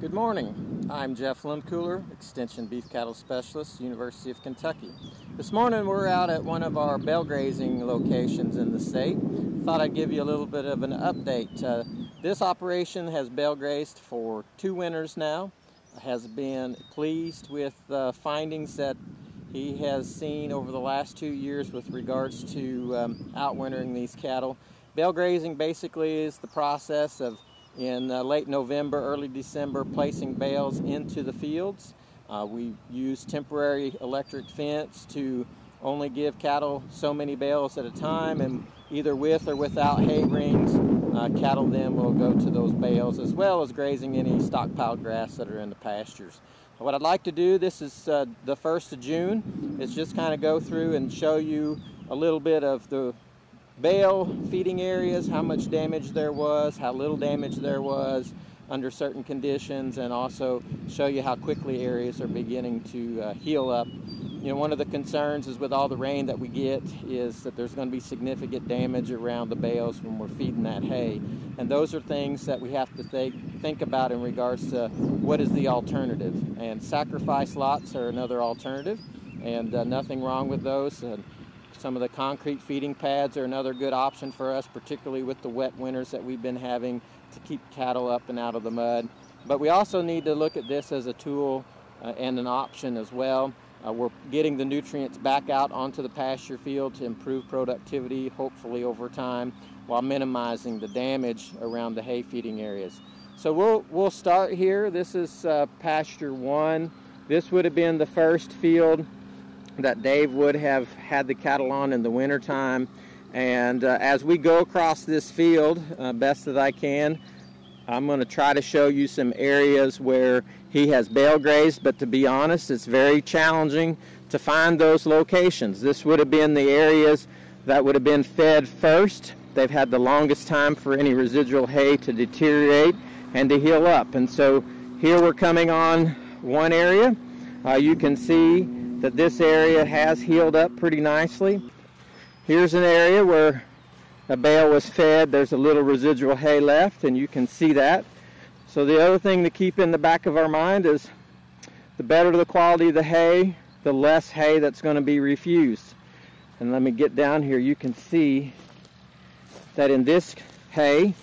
Good morning. I'm Jeff Lehmkuhler, Extension Beef Cattle Specialist, University of Kentucky. This morning we're out at one of our bale grazing locations in the state. Thought I'd give you a little bit of an update. This operation has bale grazed for 2 winters now. Has been pleased with the findings that he has seen over the last 2 years with regards to outwintering these cattle. Bale grazing basically is the process of in late November, early December, placing bales into the fields. We use temporary electric fence to only give cattle so many bales at a time, and either with or without hay rings, cattle then will go to those bales, as well as grazing any stockpiled grass that are in the pastures. What I'd like to do, this is the 1st of June, is just kind of go through and show you a little bit of the bale feeding areas, how much damage there was, how little damage there was under certain conditions, and also show you how quickly areas are beginning to heal up. You know, one of the concerns is with all the rain that we get is that there's going to be significant damage around the bales when we're feeding that hay. And those are things that we have to think about in regards to what is the alternative. And sacrifice lots are another alternative, and nothing wrong with those. Some of the concrete feeding pads are another good option for us, particularly with the wet winters that we've been having to keep cattle up and out of the mud. But we also need to look at this as a tool and an option as well. We're getting the nutrients back out onto the pasture field to improve productivity, hopefully over time, while minimizing the damage around the hay feeding areas. So we'll start here. This is pasture 1. This would have been the first field that Dave would have had the cattle on in the winter time. And as we go across this field, best that I can, I'm going to try to show you some areas where he has bale grazed, but to be honest, it's very challenging to find those locations. This would have been the areas that would have been fed first. They've had the longest time for any residual hay to deteriorate and to heal up. And so here we're coming on one area. You can see that this area has healed up pretty nicely. Here's an area where a bale was fed. There's a little residual hay left, and you can see that. So the other thing to keep in the back of our mind is the better the quality of the hay, the less hay that's going to be refused. And let me get down here. You can see that in this hay,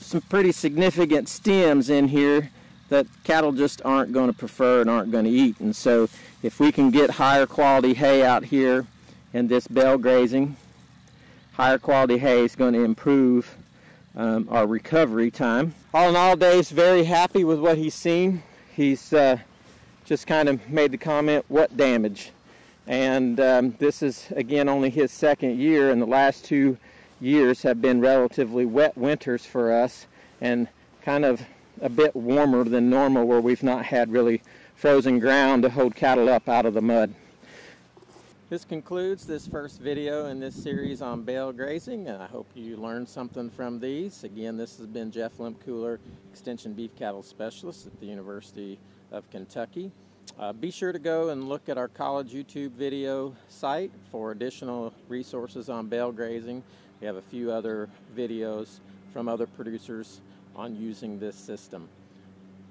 some pretty significant stems in here that cattle just aren't going to prefer and aren't going to eat. And so if we can get higher quality hay out here in this bale grazing, higher quality hay is going to improve our recovery time. All in all, Dave's very happy with what he's seen. He's just kind of made the comment, what damage? And this is, again, only his 2nd year, and the last 2 years have been relatively wet winters for us, and kind of a bit warmer than normal, where we've not had really frozen ground to hold cattle up out of the mud. This concludes this first video in this series on bale grazing, and I hope you learned something from these. Again, this has been Jeff Lehmkuhler, Extension Beef Cattle Specialist at the University of Kentucky. Be sure to go and look at our college YouTube video site for additional resources on bale grazing. We have a few other videos from other producers on using this system.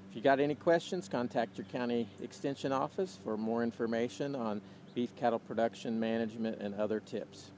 If you got any questions, contact your county extension office for more information on beef cattle production management and other tips.